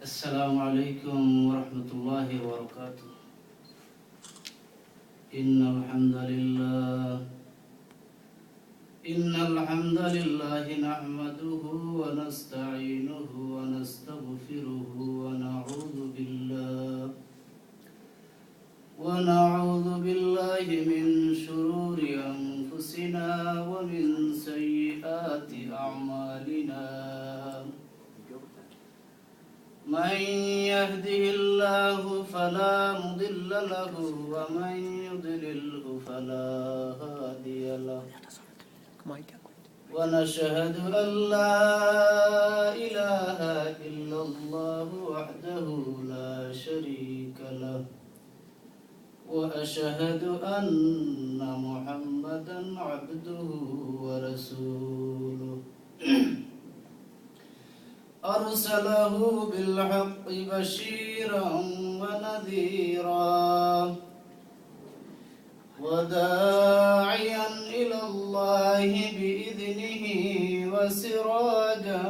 السلام عليكم ورحمة الله وبركاته. إن الحمد لله نحمده ونستعينه ونستغفره ونعوذ بالله من شرور أنفسنا ومن سيئات أعمالنا. من يهده الله فلا مضل له ومن يضلله فلا هادي له. ونشهد أن لا إله إلا الله وحده لا شريك له، وأشهد أن محمدا عبده ورسوله أرسله بالحق بشيرا ونذيرا وداعيا إلى الله بإذنه وسراجا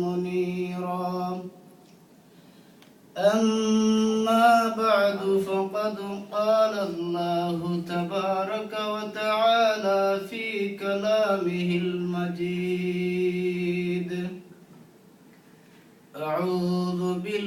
منيرا. أما بعد فقد قال الله تبارك وتعالى في كلامه المجيد: أعوذ بالله